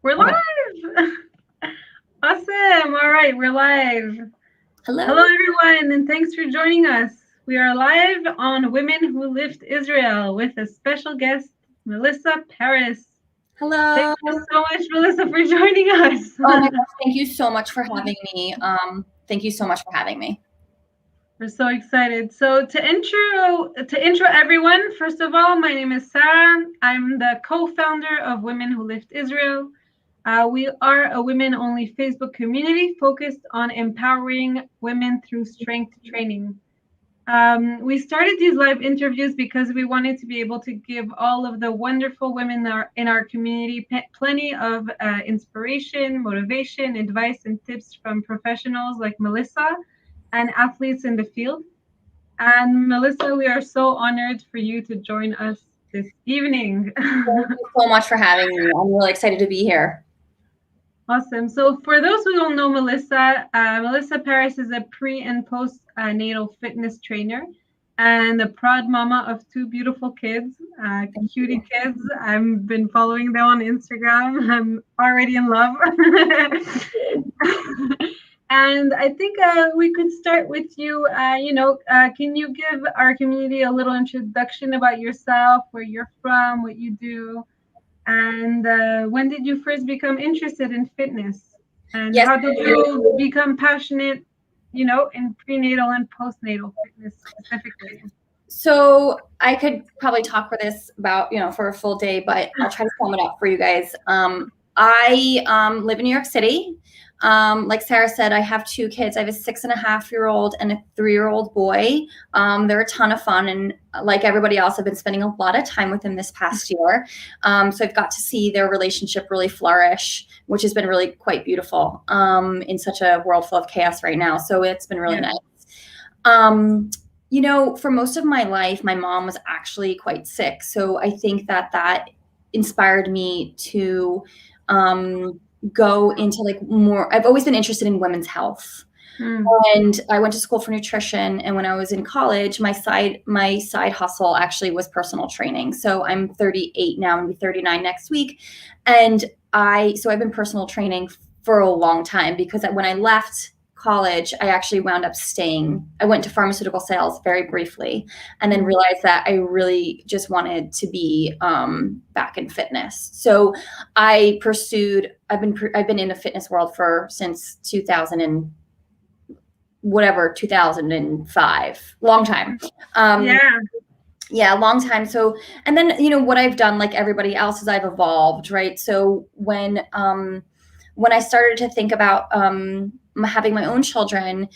We're Okay. live. Awesome. All right, we're live. Hello, Hello. everyone, and thanks for joining us. We are live on Women Who Lift Israel with a special guest, Melissa Paris. Thank Hello. you so much, Melissa, for joining us. Oh my gosh, thank you so much for having me. Thank you so much for having me. We're so excited. So to intro everyone, first of all, my name is Sarah. I'm the co-founder of Women Who Lift Israel. We are a women-only Facebook community focused on empowering women through strength training. We started these live interviews because we wanted to be able to give all of the wonderful women in our community plenty of inspiration, motivation, advice, and tips from professionals like Melissa and athletes in the field. And Melissa, we are so honored for you to join us this evening. Thank you so much for having me. I'm really excited to be here. Awesome. So for those who don't know Melissa, Melissa Paris is a pre and post-natal fitness trainer and a proud mama of two beautiful kids, cutie kids. I've been following them on Instagram. I'm already in love. And I think we could start with you. Can you give our community a little introduction about yourself, where you're from, what you do? And when did you first become interested in fitness? And Yes. how did you become passionate, in prenatal and postnatal fitness specifically? So I could probably talk for this about, for a full day, but I'll try to sum it up for you guys. I live in New York City. Like Sarah said, I have two kids. I have a 6.5-year-old and a 3-year-old boy. They're a ton of fun. And like everybody else, I've been spending a lot of time with them this past year. So I've got to see their relationship really flourish, which has been really quite beautiful in such a world full of chaos right now. So it's been really nice. For most of my life, my mom was actually quite sick. So I think that inspired me to go into like more. I've always been interested in women's health. And I went to school for nutrition. And when I was in college, my side hustle actually was personal training. So I'm 38 now, I'm gonna be 39 next week. And I've been personal training for a long time because when I left college, I actually wound up staying. I went to pharmaceutical sales very briefly and then realized that I really just wanted to be back in fitness. So I've been in the fitness world since 2005, long time. Yeah, long time. So, and then, what I've done, like everybody else, is I've evolved, right? So when I started to think about having my own children,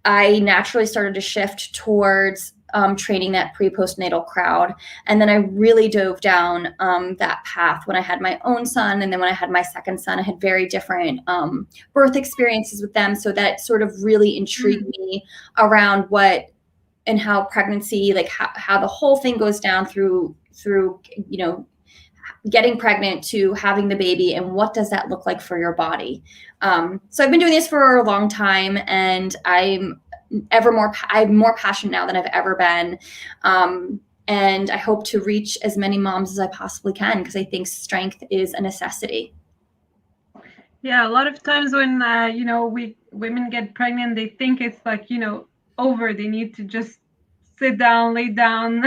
I naturally started to shift towards training that pre-postnatal crowd. And then I really dove down that path when I had my own son. And then when I had my second son, I had very different birth experiences with them. So that sort of really intrigued me around what and how pregnancy, like how the whole thing goes down through getting pregnant to having the baby, and what does that look like for your body. So I've been doing this for a long time, and I'm more passionate now than I've ever been. And I hope to reach as many moms as I possibly can, because I think strength is a necessity. Yeah, a lot of times when women get pregnant, they think it's like over. They need to just sit down, lay down,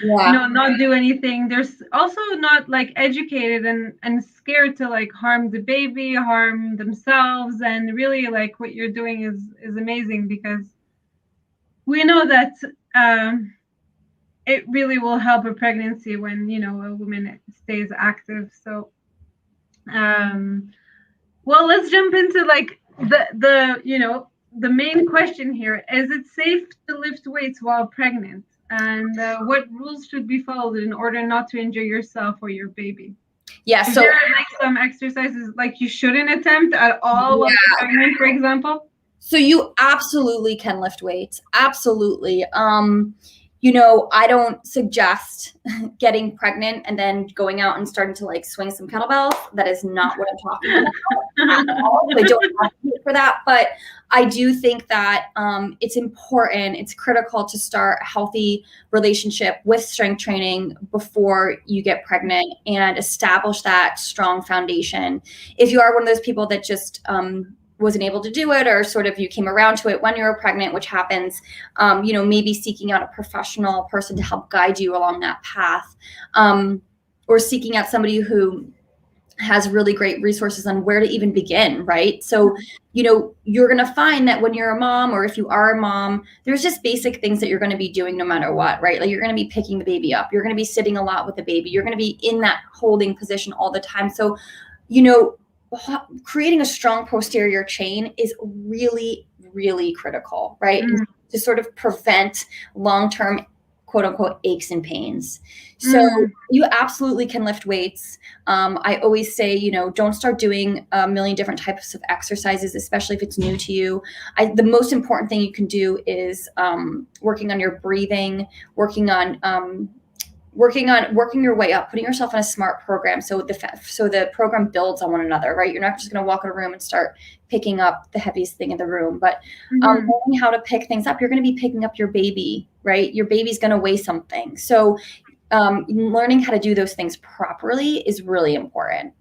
not do anything. There's also not like educated and scared to like harm the baby, harm themselves, and really like what you're doing is amazing, because we know that it really will help a pregnancy when a woman stays active. So well, let's jump into like the main question here. Is it safe to lift weights while pregnant? And what rules should be followed in order not to injure yourself or your baby? Yeah. Is there like some exercises like you shouldn't attempt at all while you're pregnant, for example? So you absolutely can lift weights. Absolutely. I don't suggest getting pregnant and then going out and starting to like swing some kettlebells. That is not what I'm talking about at all. I don't advocate for that, but I do think that it's important, it's critical to start a healthy relationship with strength training before you get pregnant and establish that strong foundation. If you are one of those people that just wasn't able to do it, or sort of you came around to it when you were pregnant, which happens, maybe seeking out a professional person to help guide you along that path, or seeking out somebody who has really great resources on where to even begin, right? So, you're going to find that when you're a mom, or if you are a mom, there's just basic things that you're going to be doing no matter what, right? Like you're going to be picking the baby up. You're going to be sitting a lot with the baby. You're going to be in that holding position all the time. So, creating a strong posterior chain is really, really critical, right? To sort of prevent long-term, quote unquote, aches and pains. So you absolutely can lift weights. I always say, don't start doing a million different types of exercises, especially if it's new to you. The most important thing you can do is working on your breathing, working your way up, putting yourself in a SMART program. So the program builds on one another, right? You're not just going to walk in a room and start picking up the heaviest thing in the room, but learning how to pick things up. You're going to be picking up your baby, right? Your baby's going to weigh something. So learning how to do those things properly is really important.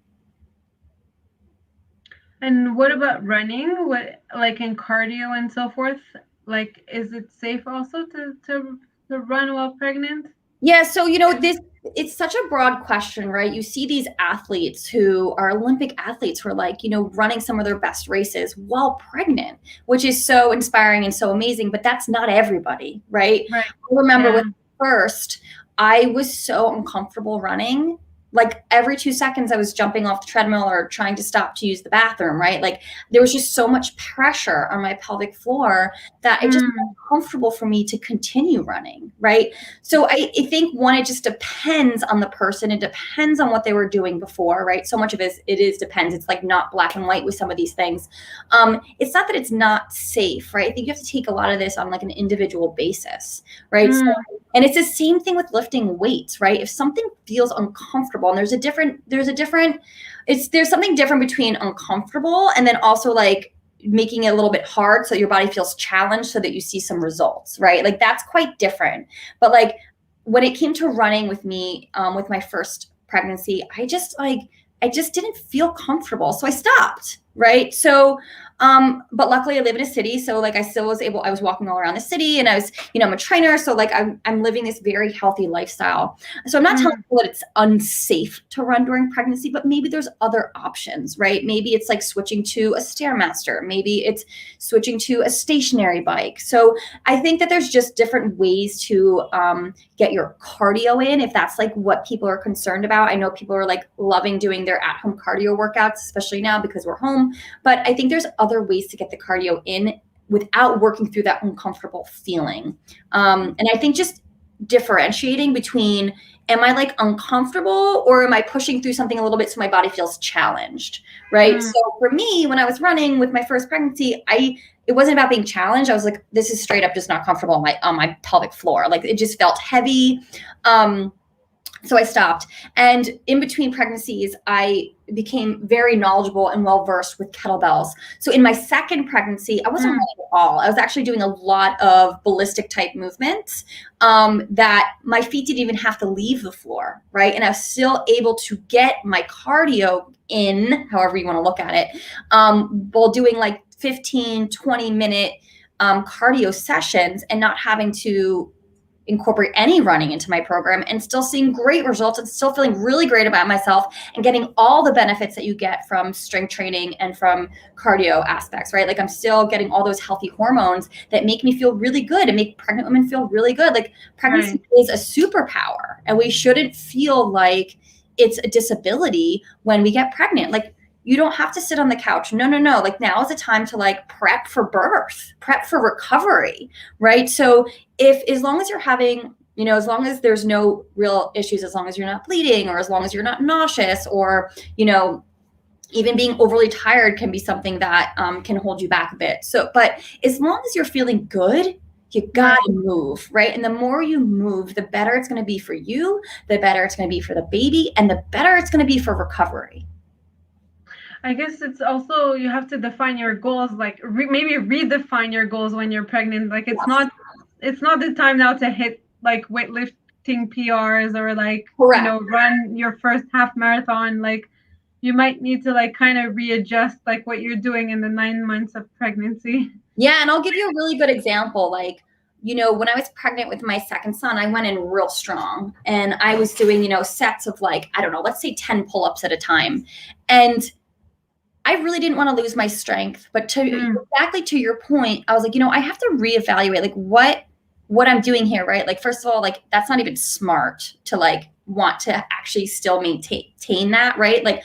And what about running? What, like in cardio and so forth? Like, is it safe also to run while pregnant? Yeah. So, it's such a broad question, right? You see these athletes who are Olympic athletes who are like, running some of their best races while pregnant, which is so inspiring and so amazing, but that's not everybody, right? I remember with first, I was so uncomfortable running. Like every 2 seconds I was jumping off the treadmill or trying to stop to use the bathroom, right? Like there was just so much pressure on my pelvic floor that it just wasn't comfortable for me to continue running, right? So I think one, it just depends on the person. It depends on what they were doing before, right? So much of it depends. It's like not black and white with some of these things. It's not that it's not safe, right? I think you have to take a lot of this on like an individual basis, right? So, and it's the same thing with lifting weights, right? If something feels uncomfortable, and there's something different between uncomfortable and then also like making it a little bit hard so your body feels challenged so that you see some results, right? Like that's quite different. But like when it came to running with me, with my first pregnancy, I just didn't feel comfortable. So I stopped, right? So, but luckily I live in a city. So like I was walking all around the city, and I was, I'm a trainer. So like I'm living this very healthy lifestyle. So I'm not telling people that it's unsafe to run during pregnancy, but maybe there's other options, right? Maybe it's like switching to a Stairmaster. Maybe it's switching to a stationary bike. So I think that there's just different ways to get your cardio in, if that's like what people are concerned about. I know people are like loving doing their at-home cardio workouts, especially now because we're home. But I think there's other ways to get the cardio in without working through that uncomfortable feeling. And I think just differentiating between, am I like uncomfortable or am I pushing through something a little bit so my body feels challenged, right? So for me, when I was running with my first pregnancy, it wasn't about being challenged. I was like, this is straight up just not comfortable on my pelvic floor. Like it just felt heavy. So I stopped. And in between pregnancies, I became very knowledgeable and well-versed with kettlebells. So in my second pregnancy, I wasn't running at all. I was actually doing a lot of ballistic type movements that my feet didn't even have to leave the floor, right? And I was still able to get my cardio in, however you want to look at it, while doing like 15, 20-minute cardio sessions and not having to incorporate any running into my program, and still seeing great results and still feeling really great about myself and getting all the benefits that you get from strength training and from cardio aspects, right? Like I'm still getting all those healthy hormones that make me feel really good and make pregnant women feel really good. Like pregnancy is a superpower, and we shouldn't feel like it's a disability when we get pregnant. Like you don't have to sit on the couch. No. Like now is the time to like prep for birth, prep for recovery, right? So as long as you're having, as long as there's no real issues, as long as you're not bleeding, or as long as you're not nauseous, or, even being overly tired can be something that can hold you back a bit. So, but as long as you're feeling good, You gotta move, right? And the more you move, the better it's going to be for you, the better it's going to be for the baby, and the better it's going to be for recovery. I guess it's also, you have to define your goals, like maybe redefine your goals when you're pregnant. Like it's not the time now to hit like weightlifting PRs or like, Correct. you know, run your first half marathon. Like you might need to like kind of readjust like what you're doing in the 9 months of pregnancy. Yeah, and I'll give you a really good example. Like, you know, when I was pregnant with my second son, I went in real strong and I was doing, you know, sets of like, I don't know, let's say 10 pull-ups at a time. And I really didn't want to lose my strength, but exactly to your point, I was like, you know, I have to reevaluate like what I'm doing here, right? Like, first of all, like that's not even smart to like want to actually still maintain that, right? Like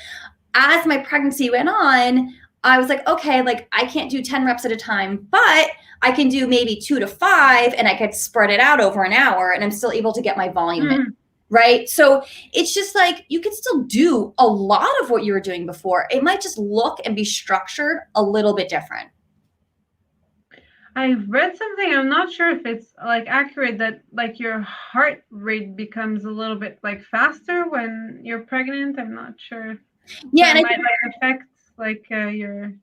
as my pregnancy went on, I was like, okay, like I can't do 10 reps at a time, but I can do maybe 2 to 5 and I could spread it out over an hour and I'm still able to get my volume in. Right. So it's just like you can still do a lot of what you were doing before. It might just look and be structured a little bit different. I've read something, I'm not sure if it's like accurate, that like your heart rate becomes a little bit like faster when you're pregnant. I'm not sure. Yeah, and it might affect like your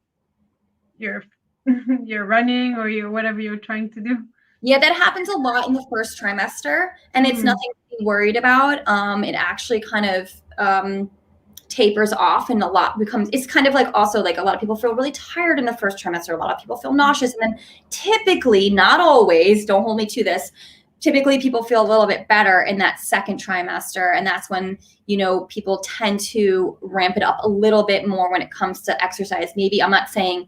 your running or your whatever you're trying to do. Yeah, that happens a lot in the first trimester, and it's nothing to be worried about. It actually kind of tapers off, and a lot becomes, it's kind of like also like a lot of people feel really tired in the first trimester. A lot of people feel nauseous, and then typically, not always, don't hold me to this, typically people feel a little bit better in that second trimester. And that's when, you know, people tend to ramp it up a little bit more when it comes to exercise. Maybe I'm not saying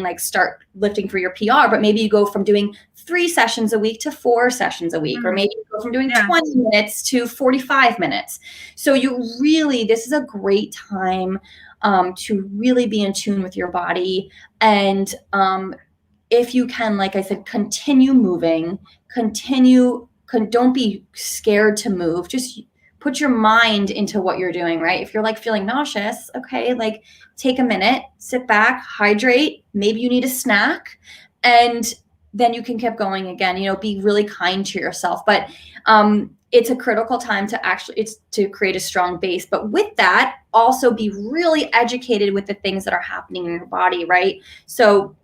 like start lifting for your PR, but maybe you go from doing 3 sessions a week to 4 sessions a week, or maybe you go from doing 20 minutes to 45 minutes. So this is a great time to really be in tune with your body. And if you can, like I said, continue moving, don't be scared to move. Just put your mind into what you're doing, right? If you're like feeling nauseous, okay, like take a minute, sit back, hydrate, maybe you need a snack, and then you can keep going again. You know, be really kind to yourself. But it's a critical time to create a strong base. But with that, also be really educated with the things that are happening in your body, right? So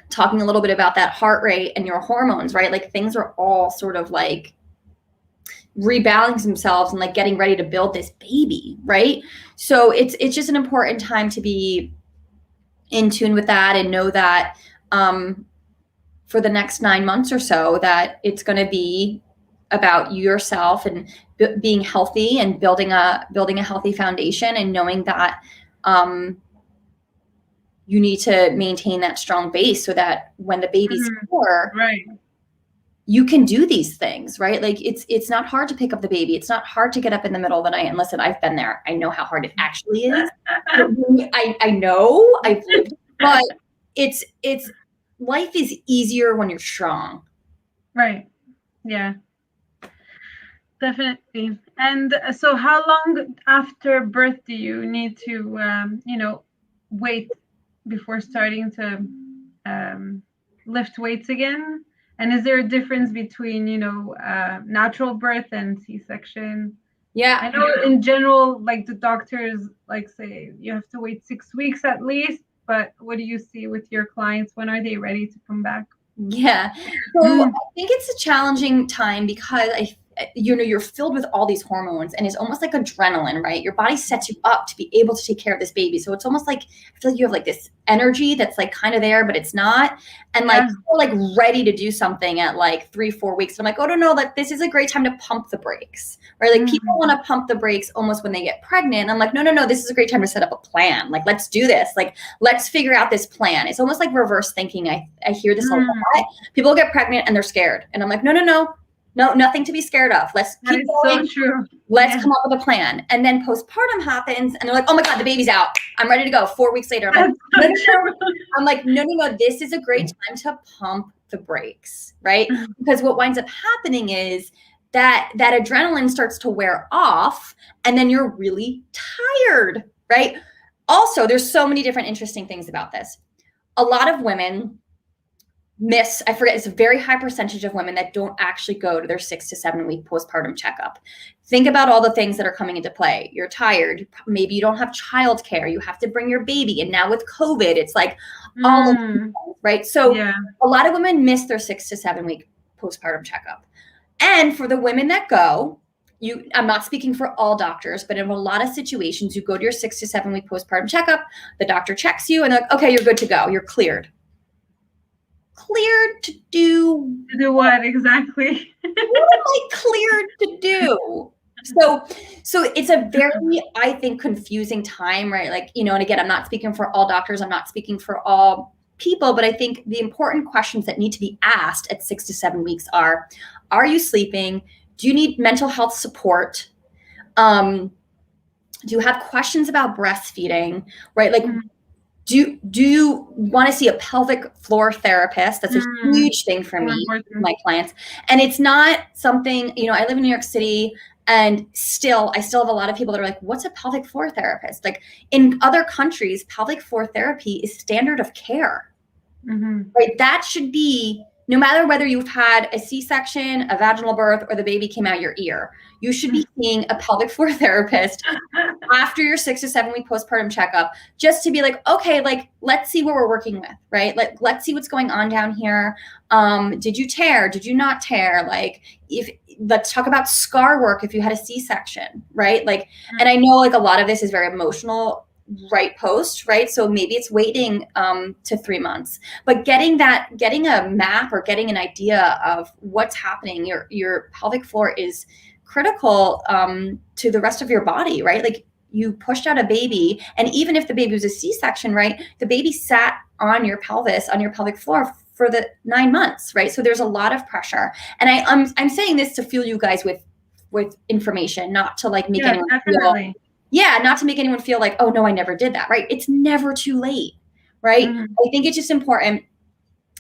talking a little bit about that heart rate and your hormones, right? Like things are all sort of like rebalancing themselves and like getting ready to build this baby, right? So it's just an important time to be in tune with that and know that for the next 9 months or so that it's going to be about yourself and being healthy and building a healthy foundation, and knowing that you need to maintain that strong base so that when the baby's 4, you can do these things, right? Like it's not hard to pick up the baby. It's not hard to get up in the middle of the night. And listen, I've been there. I know how hard it actually is. I know, but it's life is easier when you're strong. Right. Yeah. Definitely. And so how long after birth do you need to, wait before starting to lift weights again? And is there a difference between, natural birth and C-section? Yeah. I know in general, like the doctors like say you have to wait 6 weeks at least, but what do you see with your clients? When are they ready to come back? Yeah. So I think it's a challenging time because you're filled with all these hormones, and it's almost like adrenaline, right? Your body sets you up to be able to take care of this baby. So it's almost like, I feel like you have like this energy that's like kind of there, but it's not. And like, you're like ready to do something at like 3-4 weeks. And I'm like, oh no, like this is a great time to pump the brakes, right? Like people want to pump the brakes almost when they get pregnant. And I'm like, no, this is a great time to set up a plan. Like, let's do this. Like, let's figure out this plan. It's almost like reverse thinking. I hear this a lot. People get pregnant and they're scared. And I'm like, no, nothing to be scared of. Let's keep going. So true. Let's come up with a plan. And then postpartum happens and they're like, oh my God, the baby's out. I'm ready to go. 4 weeks later. I'm like, no. This is a great time to pump the brakes, right? Because what winds up happening is that adrenaline starts to wear off and then you're really tired, right? Also, there's so many different interesting things about this. A lot of women miss, I forget, it's a very high percentage of women that don't actually go to their 6 to 7 week postpartum checkup. Think about all the things that are coming into play. You're tired. Maybe you don't have childcare. You have to bring your baby. And now with COVID, it's like all of them, right? So a lot of women miss their 6 to 7 week postpartum checkup. And for the women that go, I'm not speaking for all doctors, but in a lot of situations, you go to your 6 to 7 week postpartum checkup, the doctor checks you and they're like, okay, you're good to go. You're cleared. Cleared to do what exactly? What am I cleared to do? So it's a very, I think, confusing time, right? Like, and again, I'm not speaking for all doctors. I'm not speaking for all people, but I think the important questions that need to be asked at 6 to 7 weeks are you sleeping? Do you need mental health support? Do you have questions about breastfeeding, right? Like, do you want to see a pelvic floor therapist? That's a huge thing for me, my clients. And it's not something, I live in New York City, and I still have a lot of people that are like, what's a pelvic floor therapist? Like, in other countries, pelvic floor therapy is standard of care, right? That should be, no matter whether you've had a C-section, a vaginal birth, or the baby came out your ear, you should be seeing a pelvic floor therapist after your 6 to 7 week postpartum checkup, just to be like, okay, like, let's see what we're working with, right? Like, let's see what's going on down here. Did you tear? Did you not tear? Like, let's talk about scar work if you had a C-section, right? Like, and I know like a lot of this is very emotional, right post, right? So maybe it's waiting to 3 months, but getting a map or getting an idea of what's happening, your pelvic floor is critical to the rest of your body, right? Like, you pushed out a baby, and even if the baby was a C-section, right, the baby sat on your pelvis, on your pelvic floor for the 9 months, right? So there's a lot of pressure, and I'm saying this to fuel you guys with information, not to like make anyone feel, not to make anyone feel like, oh no, I never did that, right? It's never too late, right? I think it's just important.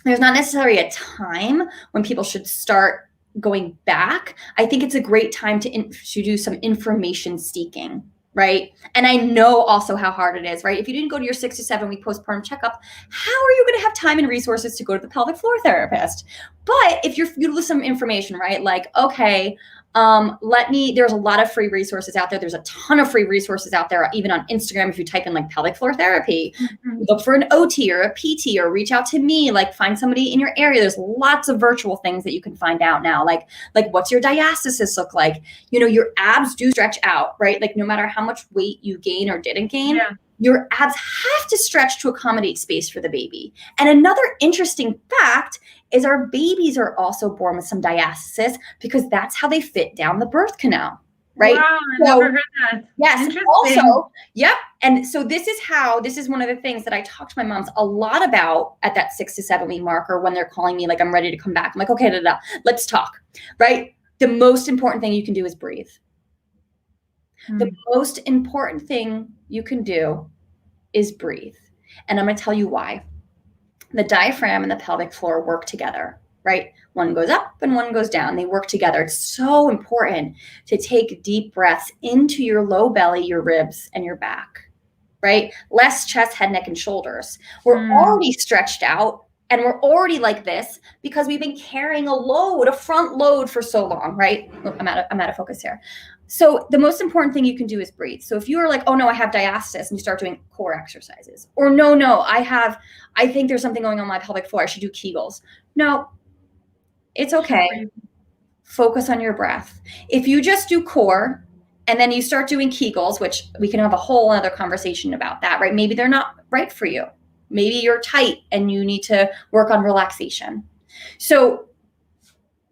There's not necessarily a time when people should start going back. I think it's a great time to do some information seeking, right? And I know also how hard it is, right? If you didn't go to your 6 to 7 week postpartum checkup, how are you going to have time and resources to go to the pelvic floor therapist? But if you're fueled with some information, right? Like, okay, there's a lot of free resources out there. There's a ton of free resources out there, even on Instagram. If you type in like pelvic floor therapy, look for an OT or a PT, or reach out to me, like find somebody in your area. There's lots of virtual things that you can find out now. Like what's your diastasis look like? Your abs do stretch out, right? Like, no matter how much weight you gain or didn't gain, your abs have to stretch to accommodate space for the baby. And another interesting fact is our babies are also born with some diastasis, because that's how they fit down the birth canal, right? Wow, I never heard that. Yes. Also, yep. And so this is one of the things that I talk to my moms a lot about at that 6 to 7 week marker, when they're calling me like, I'm ready to come back. I'm like, okay, let's talk, right? The most important thing you can do is breathe. The most important thing you can do is breathe. And I'm going to tell you why. The diaphragm and the pelvic floor work together, right? One goes up and one goes down. They work together. It's so important to take deep breaths into your low belly, your ribs, and your back, right? Less chest, head, neck, and shoulders. We're already stretched out, and we're already like this because we've been carrying a front load for so long, right? I'm out of focus here. So the most important thing you can do is breathe. So if you are like, oh no, I have diastasis, and you start doing core exercises, or no, I think there's something going on my pelvic floor, I should do Kegels. No, it's okay. Focus on your breath. If you just do core and then you start doing Kegels, which we can have a whole other conversation about that, right? Maybe they're not right for you. Maybe you're tight and you need to work on relaxation. So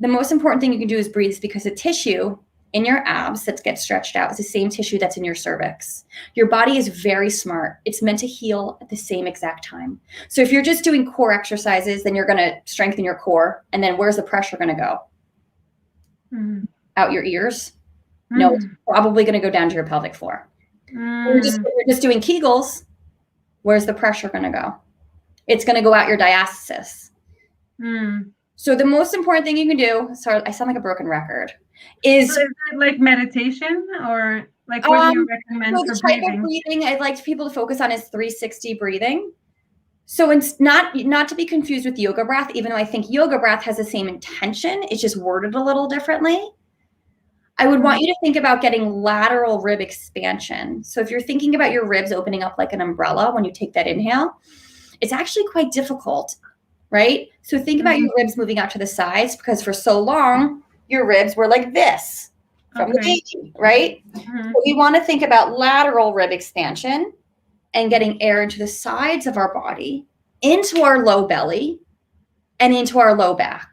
the most important thing you can do is breathe, because the tissue in your abs that gets stretched out is the same tissue that's in your cervix. Your body is very smart. It's meant to heal at the same exact time. So if you're just doing core exercises, then you're going to strengthen your core. And then where's the pressure going to go? Out your ears? No, it's probably going to go down to your pelvic floor. You're just doing Kegels. Where's the pressure going to go? It's going to go out your diastasis. So the most important thing you can do, sorry, I sound like a broken record, is it like meditation, or like what do you recommend for the type breathing? of breathing I'd like people to focus on is 360 breathing. So it's not to be confused with yoga breath, even though I think yoga breath has the same intention, it's just worded a little differently. I would want you to think about getting lateral rib expansion. So if you're thinking about your ribs opening up like an umbrella when you take that inhale, it's actually quite difficult, right? So think about your ribs moving out to the sides, because for so long, your ribs were like this from the baby, right? So we want to think about lateral rib expansion and getting air into the sides of our body, into our low belly, and into our low back.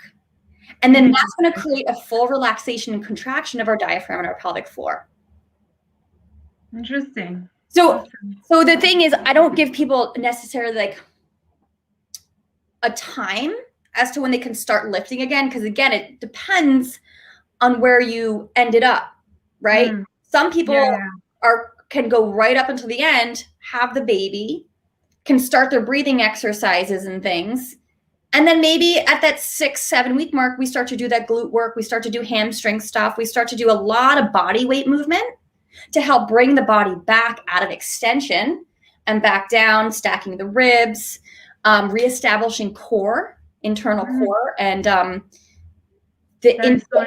And then that's going to create a full relaxation and contraction of our diaphragm and our pelvic floor. Interesting. So the thing is, I don't give people necessarily like a time as to when they can start lifting again, because again, it depends on where you ended up, right? Some people can go right up until the end, have the baby, can start their breathing exercises and things. And then maybe at that 6-7 week mark, we start to do that glute work. We start to do hamstring stuff. We start to do a lot of body weight movement to help bring the body back out of extension and back down, stacking the ribs, reestablishing core, internal core, and the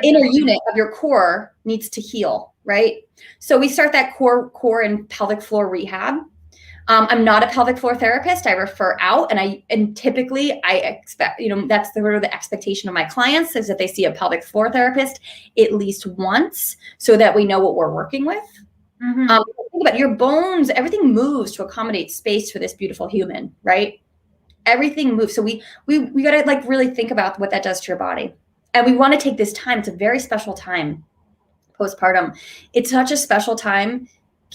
inner unit of your core needs to heal, right? So we start that core and pelvic floor rehab. I'm not a pelvic floor therapist. I refer out, and typically I expect, that's the expectation of my clients, is that they see a pelvic floor therapist at least once, so that we know what we're working with. Think about your bones; everything moves to accommodate space for this beautiful human, right? Everything moves. So we got to like really think about what that does to your body, and we want to take this time. It's a very special time, postpartum. It's such a special time.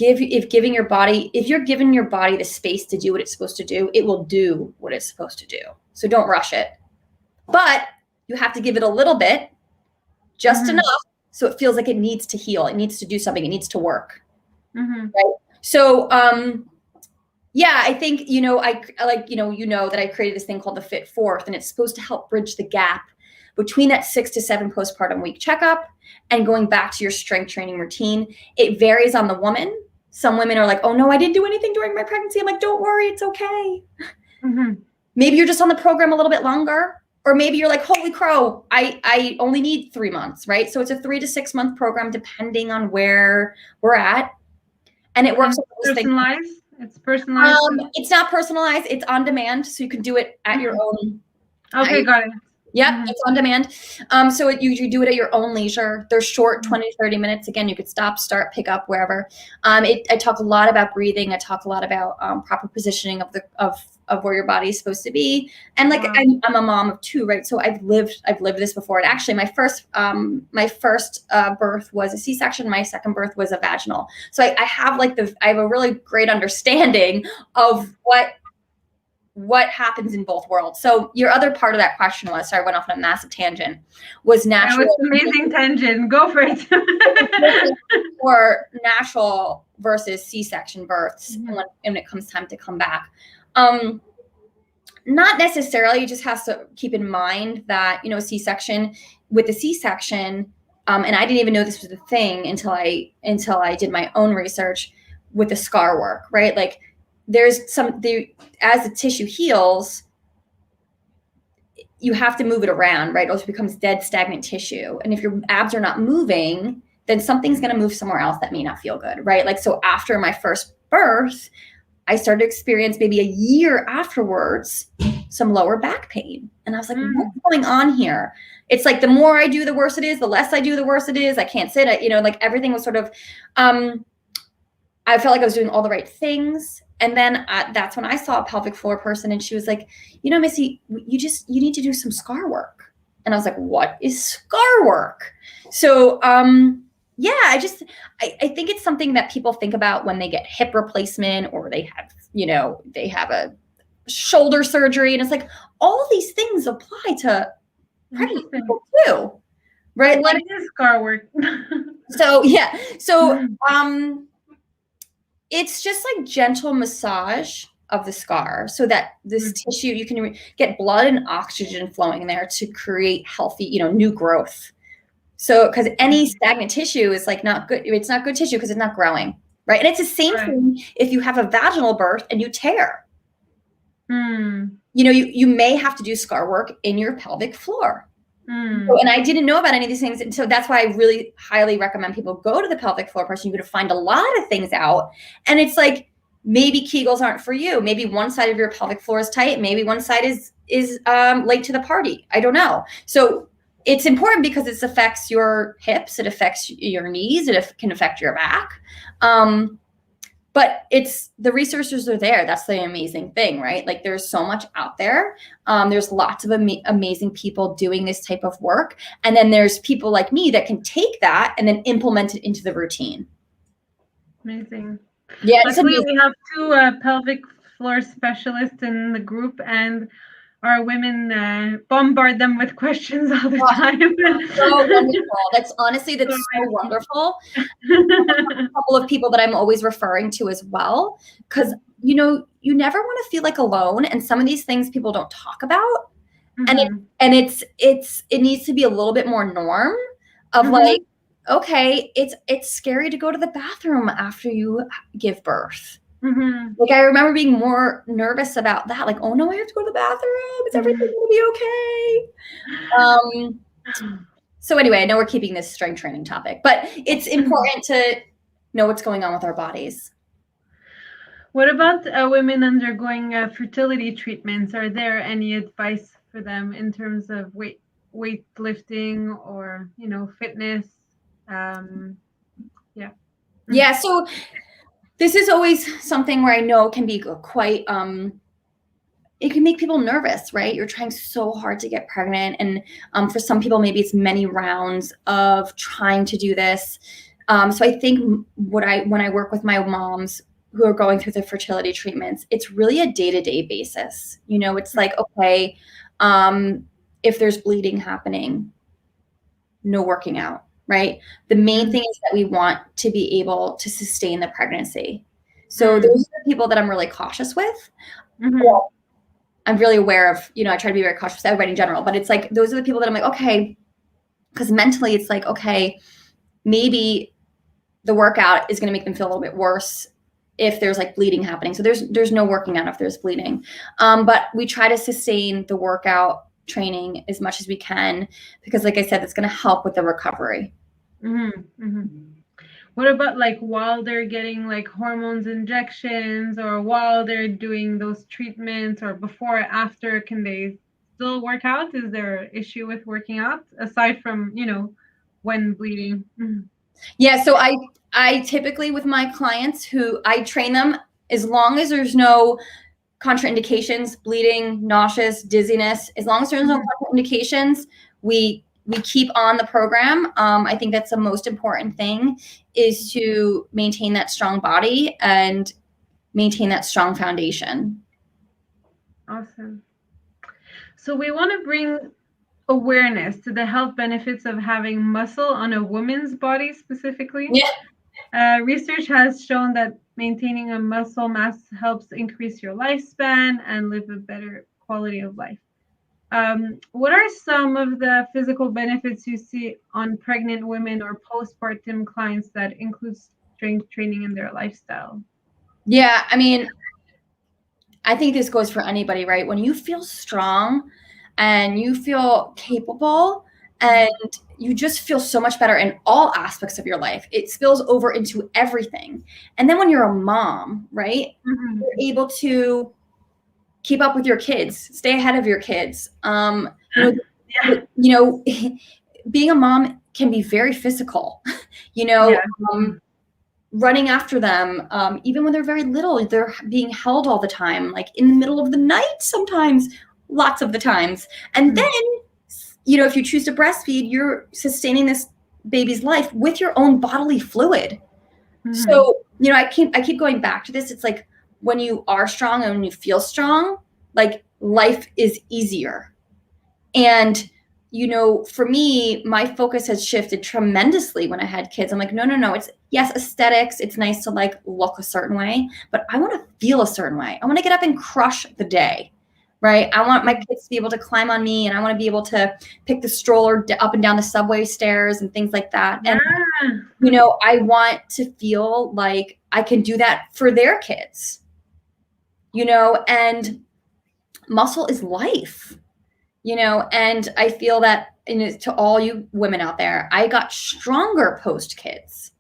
If you're giving your body the space to do what it's supposed to do, it will do what it's supposed to do. So don't rush it. But you have to give it a little bit, just enough, so it feels like it needs to heal. It needs to do something. It needs to work. Right? So, I think, that I created this thing called the Fit Fourth, and it's supposed to help bridge the gap between that 6 to 7 postpartum week checkup and going back to your strength training routine. It varies on the woman. Some women are like, oh no, I didn't do anything during my pregnancy. I'm like, don't worry, it's okay. Maybe you're just on the program a little bit longer, or maybe you're like, holy crow, I only need 3 months, right? So it's a 3 to 6 month program, depending on where we're at. And it works. Personalized? It's personalized? It's not personalized. It's on demand. So you can do it at your own. Okay, got it. Yep, it's on demand. So you do it at your own leisure. They're short, 20 to 30 minutes. Again, you could stop, start, pick up, wherever. I talk a lot about breathing. I talk a lot about proper positioning of where your body is supposed to be. And like, I'm a mom of 2, right? So I've lived this before. And actually my first birth was a C-section. My second birth was a vaginal. So I have a really great understanding of what happens in both worlds. So your other part of that question was, sorry, I went off on a massive tangent, was natural. That was an amazing tangent. Go for it. Or natural versus C-section births when it comes time to come back. Not necessarily. You just have to keep in mind that, C-section, with the C-section, and I didn't even know this was a thing until I did my own research with the scar work, right? Like, as the tissue heals, you have to move it around, right? Or else it becomes dead, stagnant tissue. And if your abs are not moving, then something's going to move somewhere else that may not feel good, right? Like, so after my first birth, I started to experience, maybe a year afterwards, some lower back pain. And I was like, what's going on here? It's like, the more I do, the worse it is. The less I do, the worse it is. I can't sit. Like, everything was sort of, I felt like I was doing all the right things. And then that's when I saw a pelvic floor person, and she was like, Missy, you need to do some scar work. And I was like, what is scar work? So, I think it's something that people think about when they get hip replacement, or they have a shoulder surgery. And it's like, all these things apply to pregnant people too, right? What is scar work? It's just like gentle massage of the scar, so that this tissue, you can get blood and oxygen flowing in there to create healthy, new growth. So, because any stagnant tissue is like not good. It's not good tissue because it's not growing, right? And it's the same thing if you have a vaginal birth and you tear. You know, you may have to do scar work in your pelvic floor. And I didn't know about any of these things. And so that's why I really highly recommend people go to the pelvic floor person. You're going to find a lot of things out. And it's like, maybe Kegels aren't for you. Maybe one side of your pelvic floor is tight. Maybe one side is late to the party. I don't know. So it's important because it affects your hips. It affects your knees. It can affect your back. But the resources are there. That's the amazing thing, right? Like there's so much out there. There's lots of amazing people doing this type of work. And then there's people like me that can take that and then implement it into the routine. Amazing. Yeah. Luckily, we have two pelvic floor specialists in the group, and our women bombard them with questions all the time. So wonderful. That's so wonderful. A couple of people that I'm always referring to as well, because you know, you never want to feel like alone, and some of these things people don't talk about, and it needs to be a little bit more norm of like, okay, it's scary to go to the bathroom after you give birth. Like I remember being more nervous about that. Like, oh no, I have to go to the bathroom. Is everything going to be okay? So anyway, I know we're keeping this strength training topic, but it's important to know what's going on with our bodies. What about women undergoing fertility treatments? Are there any advice for them in terms of weightlifting or, you know, fitness? Yeah. So this is always something where I know can be quite, it can make people nervous, right? You're trying so hard to get pregnant. And for some people, maybe it's many rounds of trying to do this. So I think when I work with my moms who are going through the fertility treatments, it's really a day-to-day basis. You know, it's like, okay, if there's bleeding happening, no working out. Right. The main thing is that we want to be able to sustain the pregnancy. So those are the people that I'm really cautious with. Well, I'm really aware of, you know, I try to be very cautious with everybody in general, but it's like, those are the people that I'm like, okay, because mentally it's like, okay, maybe the workout is going to make them feel a little bit worse if there's like bleeding happening. So there's no working out if there's bleeding. But we try to sustain the workout training as much as we can, because like I said, it's going to help with the recovery. What about like while they're getting like hormones injections, or while they're doing those treatments, or before or after? Can they still work out? Is there an issue with working out aside from, you know, when bleeding? Yeah. So I typically, with my clients who I train them, as long as there's no contraindications, bleeding, nauseous, dizziness, as long as there's no contraindications, we keep on the program. I think that's the most important thing, is to maintain that strong body and maintain that strong foundation. Awesome. So we want to bring awareness to the health benefits of having muscle on a woman's body specifically. Yeah. Research has shown that maintaining a muscle mass helps increase your lifespan and live a better quality of life. What are some of the physical benefits you see on pregnant women or postpartum clients that include strength training in their lifestyle? Yeah, I mean, I think this goes for anybody, right? When you feel strong and you feel capable and you just feel so much better in all aspects of your life, it spills over into everything. And then when you're a mom, right, you're able to keep up with your kids, stay ahead of your kids. You know, being a mom can be very physical, you know, running after them, even when they're very little, they're being held all the time, like in the middle of the night, sometimes, lots of the times. And then, you know, if you choose to breastfeed, you're sustaining this baby's life with your own bodily fluid. So, you know, I keep going back to this. It's like, when you are strong and when you feel strong, like life is easier. And, you know, for me, my focus has shifted tremendously when I had kids. I'm like, no. It's, yes, aesthetics. It's nice to like look a certain way, but I want to feel a certain way. I want to get up and crush the day, right? I want my kids to be able to climb on me, and I want to be able to pick the stroller up and down the subway stairs and things like that. And, you know, I want to feel like I can do that for their kids. You know, and muscle is life, you know, and I feel that, and to all you women out there, I got stronger post kids.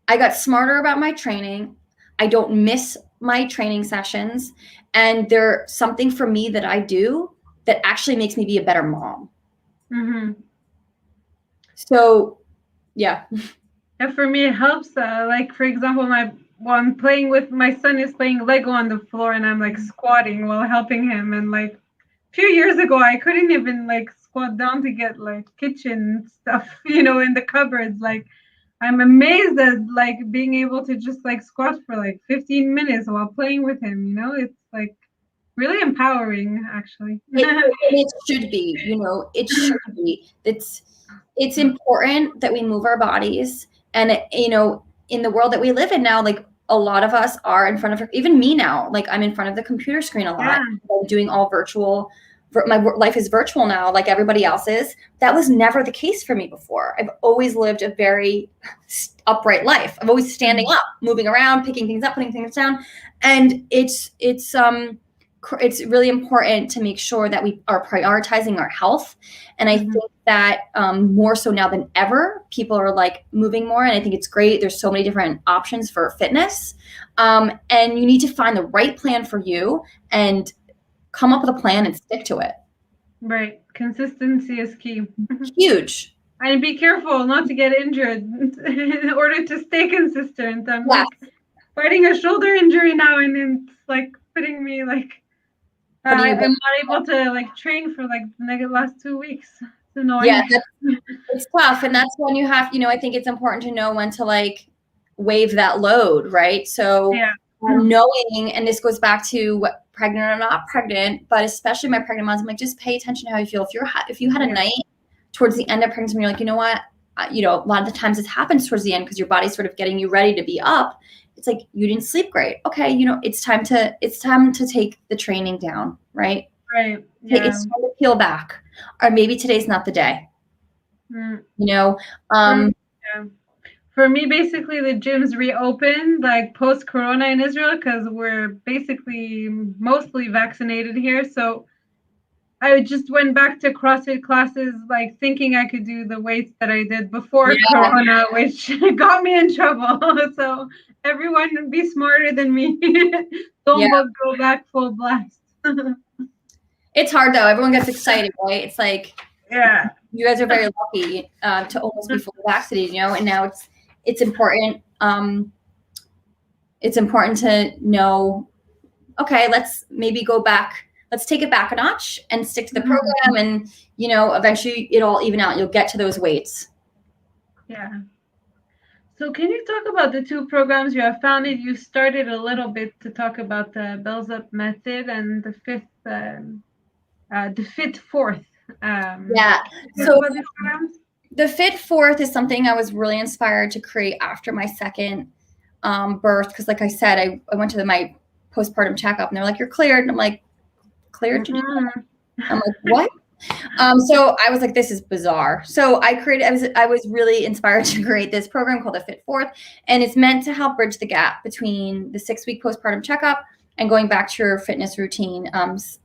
I got smarter about my training. I don't miss my training sessions. And there's something for me that I do that actually makes me be a better mom. Mm-hmm. So, yeah. And for me, it helps. Like, for example, I'm playing with my son is playing Lego on the floor, and I'm like squatting while helping him. And like a few years ago, I couldn't even like squat down to get like kitchen stuff, you know, in the cupboards. Like, I'm amazed at like being able to just like squat for like 15 minutes while playing with him. You know, it's like really empowering, actually. It should be, you know, it should be. It's important that we move our bodies. And, you know, in the world that we live in now, like a lot of us are in front of, even me now, like I'm in front of the computer screen a lot. Yeah. I'm doing all virtual. My life is virtual now, like everybody else is. That was never the case for me before. I've always lived a very upright life. I'm always standing up, moving around, picking things up, putting things down. And it's really important to make sure that we are prioritizing our health. And I think that more so now than ever, people are like moving more. And I think it's great. There's so many different options for fitness. And you need to find the right plan for you and come up with a plan and stick to it. Right. Consistency is key. Huge. And be careful not to get injured in order to stay consistent. I'm like fighting a shoulder injury now, and it's like putting me like I'm not able to like train for like the last 2 weeks. It's annoying. Yeah, it's tough. And that's when you have, you know, I think it's important to know when to like wave that load, right? So knowing, and this goes back to what pregnant or not pregnant, but especially my pregnant moms, I'm like, just pay attention to how you feel. If you had a night towards the end of pregnancy, you're like, you know what, you know, a lot of the times this happens towards the end because your body's sort of getting you ready to be up. It's like, you didn't sleep great. Okay. You know, it's time to take the training down. Right. Right. Yeah. It's time to peel back, or maybe today's not the day, you know? For me, basically the gyms reopened like post-corona in Israel because we're basically mostly vaccinated here. So I just went back to CrossFit classes, like thinking I could do the weights that I did before Corona, which got me in trouble. So everyone be smarter than me. Don't go back full blast. It's hard though. Everyone gets excited, right? It's like, you guys are very lucky to almost be fully vaccinated, you know, and now it's important. It's important to know, okay, let's maybe go back. Let's take it back a notch and stick to the program. And, you know, eventually it'll even out. You'll get to those weights. Yeah. So can you talk about the two programs you have founded? You started a little bit to talk about the Bells Up method and the Fit Fourth. So the Fit Fourth is something I was really inspired to create after my second birth. Because like I said, I went to my postpartum checkup and they're like, you're cleared. And I'm like, cleared to do that? I'm like, what? So I was like, this is bizarre. So I was really inspired to create this program called the Fit Fourth. And it's meant to help bridge the gap between the 6-week postpartum checkup and going back to your fitness routine.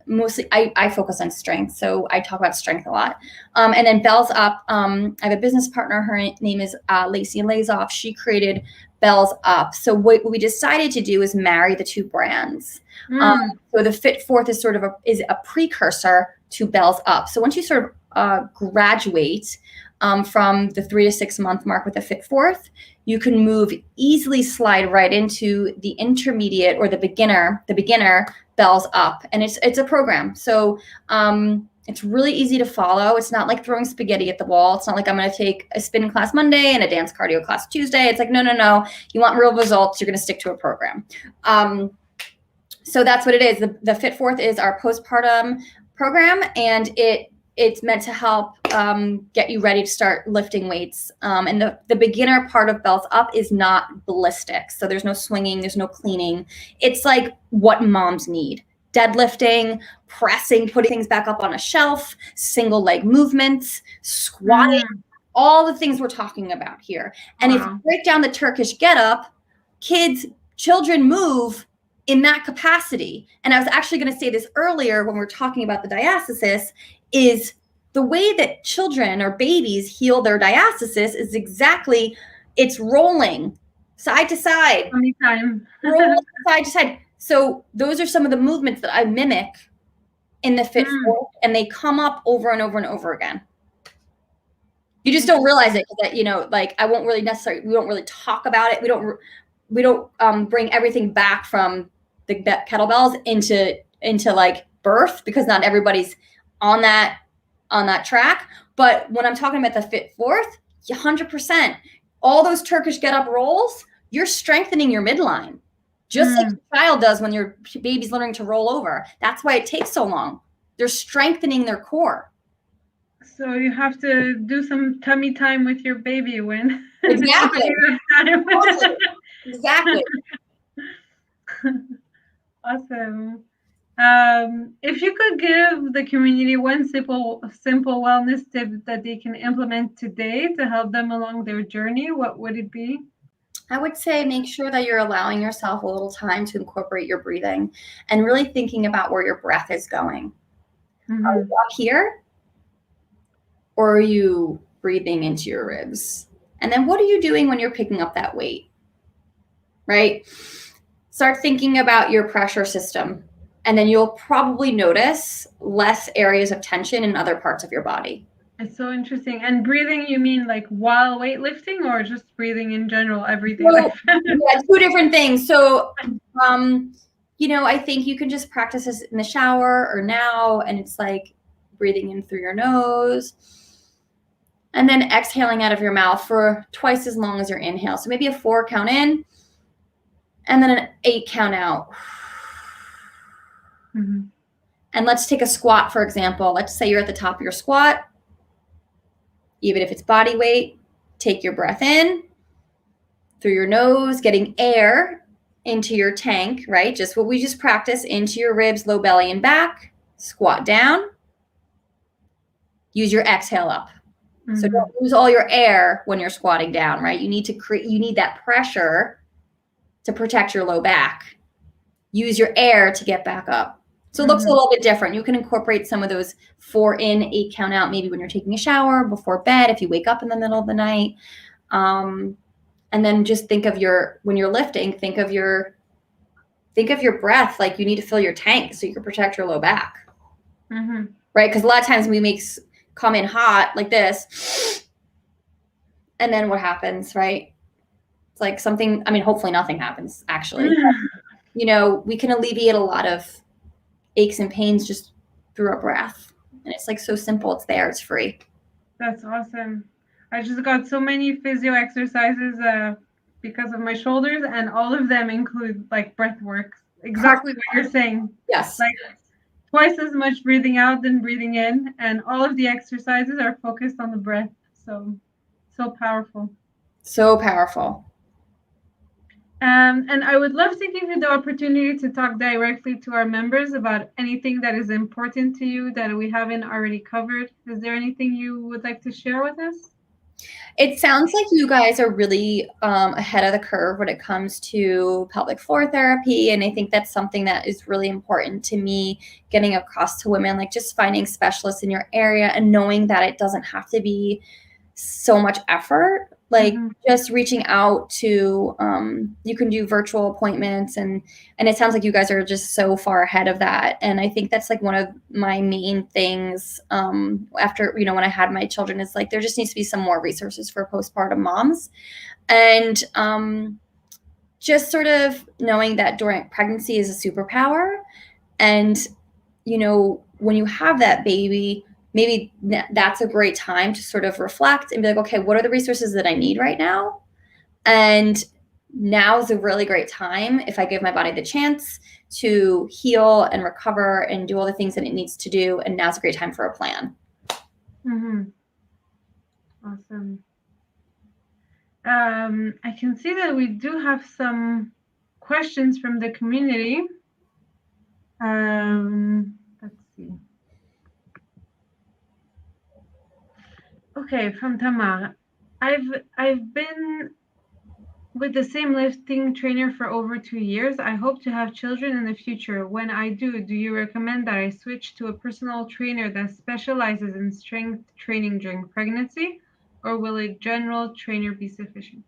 Mostly I focus on strength. So I talk about strength a lot. And then Bells Up, I have a business partner. Her name is Lacey Lazoff. She created Bells Up. So what we decided to do is marry the two brands. So the Fit Fourth is sort of a precursor to Bells Up. So once you sort of graduate from the 3 to 6 month mark with the Fit Fourth, you can easily slide right into the intermediate or the beginner Bells Up. And it's a program. So it's really easy to follow. It's not like throwing spaghetti at the wall. It's not like I'm going to take a spin class Monday and a dance cardio class Tuesday. It's like, no. You want real results, you're going to stick to a program. So that's what it is. The Fit Fourth is our postpartum program, and it's meant to help get you ready to start lifting weights. And the beginner part of Bells Up is not ballistic. So there's no swinging, there's no cleaning. It's like what moms need. Deadlifting, pressing, putting things back up on a shelf, single leg movements, squatting, all the things we're talking about here. And if you break down the Turkish get up, children move in that capacity, and I was actually going to say this earlier when we were talking about the diastasis, is the way that children or babies heal their diastasis is exactly, it's rolling side to side, Anytime. roll side to side. So those are some of the movements that I mimic in the fit forth, and they come up over and over and over again. You just don't realize it, that, you know, like we don't really talk about it. We don't bring everything back from the kettlebells into like birth, because not everybody's on that track. But when I'm talking about the fit forth, 100%, all those Turkish get up rolls, you're strengthening your midline, just like a child does when your baby's learning to roll over. That's why it takes so long. They're strengthening their core. So you have to do some tummy time with your baby when exactly exactly. Awesome. If you could give the community one simple wellness tip that they can implement today to help them along their journey, what would it be? I would say make sure that you're allowing yourself a little time to incorporate your breathing and really thinking about where your breath is going. Are you up here, or are you breathing into your ribs? And then what are you doing when you're picking up that weight, right? Start thinking about your pressure system, and then you'll probably notice less areas of tension in other parts of your body. It's so interesting. And breathing, you mean like while weightlifting, or just breathing in general, everyday life? Yeah, two different things. So, you know, I think you can just practice this in the shower or now, and it's like breathing in through your nose and then exhaling out of your mouth for twice as long as your inhale. So maybe a 4 count in and then an 8 count out. And let's take a squat, for example. Let's say you're at the top of your squat. Even if it's body weight, take your breath in through your nose, getting air into your tank, right? Just what we just practiced, into your ribs, low belly and back. Squat down. Use your exhale up. So don't lose all your air when you're squatting down, right? You need to you need that pressure to protect your low back. Use your air to get back up. So it looks a little bit different. You can incorporate some of those 4 in, 8 count out, maybe when you're taking a shower, before bed, if you wake up in the middle of the night. And then just think of when you're lifting, think of your breath like you need to fill your tank so you can protect your low back. Right? Because a lot of times we come in hot like this, and then what happens, right? It's like something, I mean, hopefully nothing happens, actually. You know, we can alleviate a lot of aches and pains just through our breath. And it's like so simple. It's there. It's free. That's awesome. I just got so many physio exercises because of my shoulders, and all of them include like breath work. Exactly what you're saying. Yes. Like twice as much breathing out than breathing in, and all of the exercises are focused on the breath. So powerful. So powerful. And I would love to give you the opportunity to talk directly to our members about anything that is important to you that we haven't already covered. Is there anything you would like to share with us? It sounds like you guys are really ahead of the curve when it comes to pelvic floor therapy. And I think that's something that is really important to me, getting across to women, like just finding specialists in your area and knowing that it doesn't have to be so much effort. Like just reaching out to, you can do virtual appointments, and it sounds like you guys are just so far ahead of that. And I think that's like one of my main things after, you know, when I had my children, is like, there just needs to be some more resources for postpartum moms. And just sort of knowing that during pregnancy is a superpower. And, you know, when you have that baby, maybe that's a great time to sort of reflect and be like, okay, what are the resources that I need right now? And now is a really great time, if I give my body the chance, to heal and recover and do all the things that it needs to do. And now's a great time for a plan. Awesome. I can see that we do have some questions from the community. Let's see. Okay, from Tamar. I've been With the same lifting trainer for over 2 years, I hope to have children in the future. When I do you recommend that I switch to a personal trainer that specializes in strength training during pregnancy, or will a general trainer be sufficient?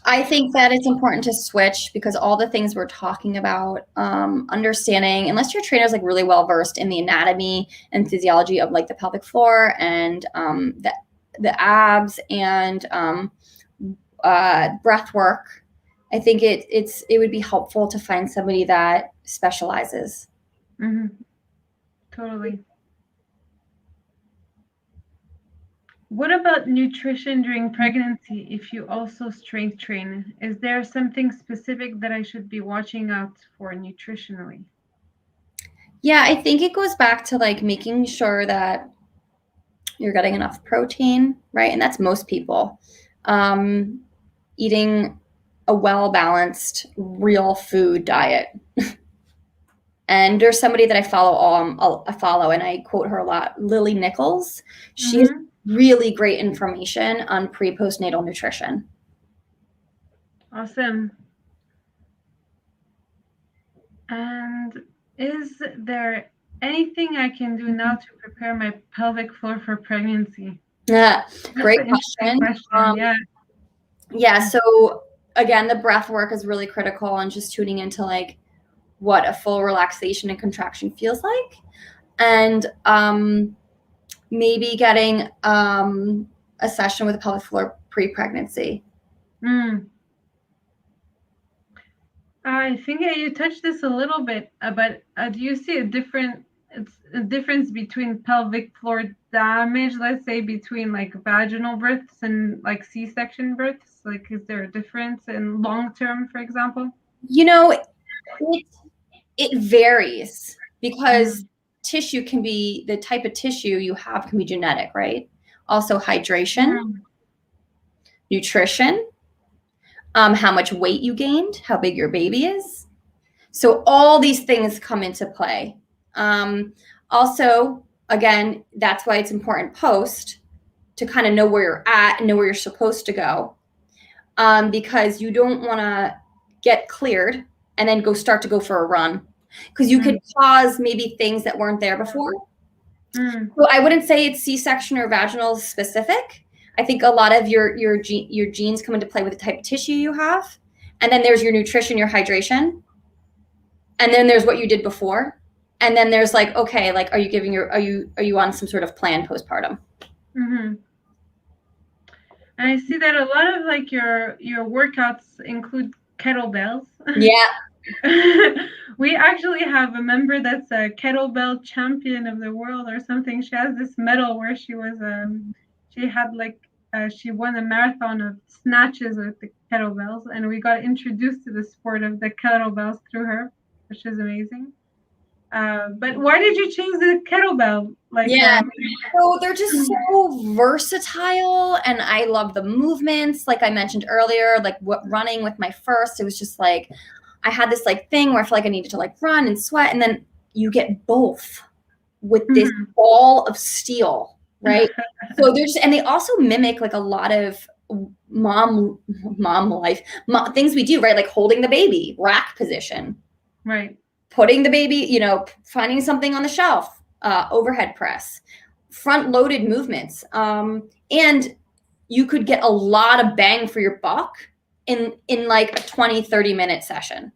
I think that it's important to switch because all the things we're talking about, understanding, unless your trainer is like really well versed in the anatomy and physiology of like the pelvic floor and the abs and breath work, I think it would be helpful to find somebody that specializes. Mm-hmm. Totally. What about nutrition during pregnancy if you also strength train? Is there something specific that I should be watching out for nutritionally? Yeah, I think it goes back to like making sure that you're getting enough protein, right? And that's most people. Eating a well-balanced, real food diet. And there's somebody that I follow, and I quote her a lot, Lily Nichols. She has really great information on pre-postnatal nutrition. Awesome. And is there anything I can do now to prepare my pelvic floor for pregnancy? Yeah, great question. Yeah, so again, the breath work is really critical and just tuning into like what a full relaxation and contraction feels like. And maybe getting a session with the pelvic floor pre-pregnancy. I think you touched this a little bit, but do you see a difference between pelvic floor damage, let's say between like vaginal births and like C-section births? Like, is there a difference in long term, for example? You know, it varies because tissue can be, the type of tissue you have can be genetic, right? Also hydration, nutrition, how much weight you gained, how big your baby is. So all these things come into play. Also, again, that's why it's important post to kind of know where you're at and know where you're supposed to go. Because you don't want to get cleared and then start to go for a run, because you could cause maybe things that weren't there before. So I wouldn't say it's C-section or vaginal specific. I think a lot of your genes come into play with the type of tissue you have, and then there's your nutrition, your hydration, and then there's what you did before, and then there's like, okay, like are you on some sort of plan postpartum? And I see that a lot of like your workouts include kettlebells. Yeah. We actually have a member that's a kettlebell champion of the world or something. She has this medal where she was she had like she won a marathon of snatches with the kettlebells, and we got introduced to the sport of the kettlebells through her, which is amazing. But why did you choose the kettlebell? Like, so they're just so versatile, and I love the movements. Like I mentioned earlier, like running with my first, it was just like I had this like thing where I feel like I needed to like run and sweat, and then you get both with this ball of steel, right? So and they also mimic like a lot of mom life things we do, right? Like holding the baby, rack position, right? Putting the baby, finding something on the shelf, overhead press, front loaded movements. And you could get a lot of bang for your buck in like a 20-30 minute session.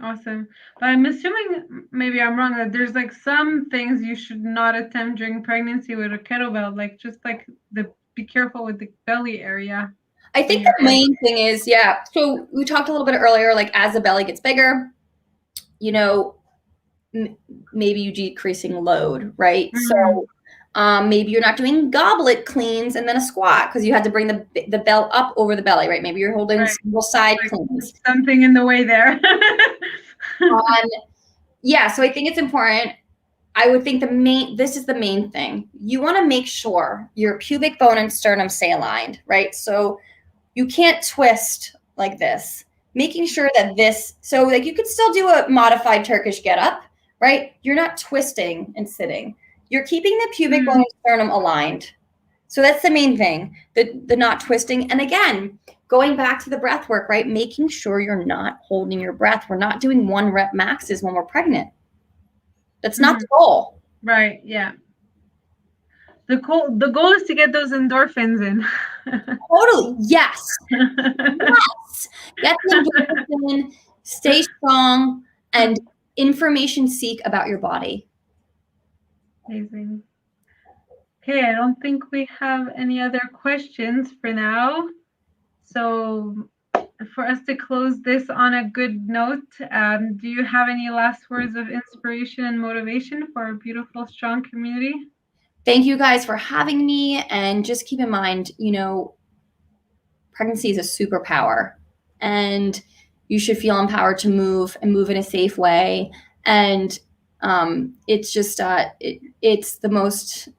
Awesome. But I'm assuming, maybe I'm wrong, that there's like some things you should not attempt during pregnancy with a kettlebell, like just like be careful with the belly area. I think the main thing is, so we talked a little bit earlier, like as the belly gets bigger, maybe you decreasing load, right? So maybe you're not doing goblet cleans and then a squat because you had to bring the belt up over the belly, right? Maybe you're holding single side cleans. Something in the way there. So I think it's important. I would think this is the main thing. You want to make sure your pubic bone and sternum stay aligned, right? So you can't twist like this. Making sure that so like you could still do a modified Turkish get up, right? You're not twisting and sitting. You're keeping the pubic bone and sternum aligned. So that's the main thing, the not twisting. And again, going back to the breath work, right? Making sure you're not holding your breath. We're not doing 1 rep maxes when we're pregnant. That's not the goal. Right. Yeah. The goal is to get those endorphins in. Totally. Yes. Yes. Get the endorphins in, stay strong, and information seek about your body. Amazing. Okay, I don't think we have any other questions for now. So for us to close this on a good note, do you have any last words of inspiration and motivation for our beautiful, strong community? Thank you guys for having me. And just keep in mind, you know, pregnancy is a superpower, and you should feel empowered to move and move in a safe way. And it's just, it's the most,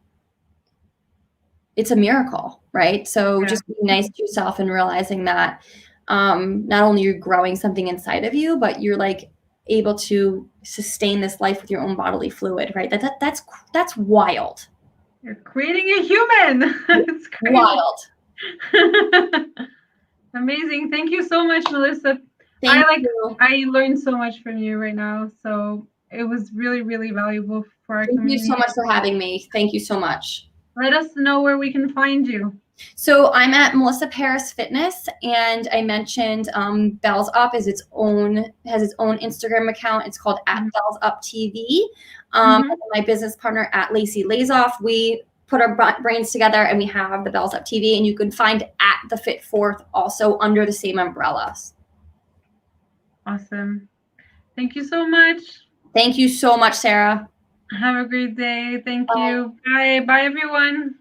it's a miracle, right? So just being nice to yourself and realizing that not only you're growing something inside of you, but you're like able to sustain this life with your own bodily fluid, right? That's wild. You're creating a human. It's crazy. Wild. Amazing. Thank you so much, Melissa. I learned so much from you right now. So it was really, really valuable for our community. Thank you so much for having me. Thank you so much. Let us know where we can find you. So I'm at Melissa Paris Fitness, and I mentioned Bells Up has its own Instagram account. It's called @BellsUpTV. My business partner at Lacey Lazoff, we put our brains together and we have the Bells Up TV, and you can find @The Fit Fourth also under the same umbrellas. Awesome. Thank you so much. Thank you so much, Sarah. Have a great day. Thank you. Bye. Bye, everyone.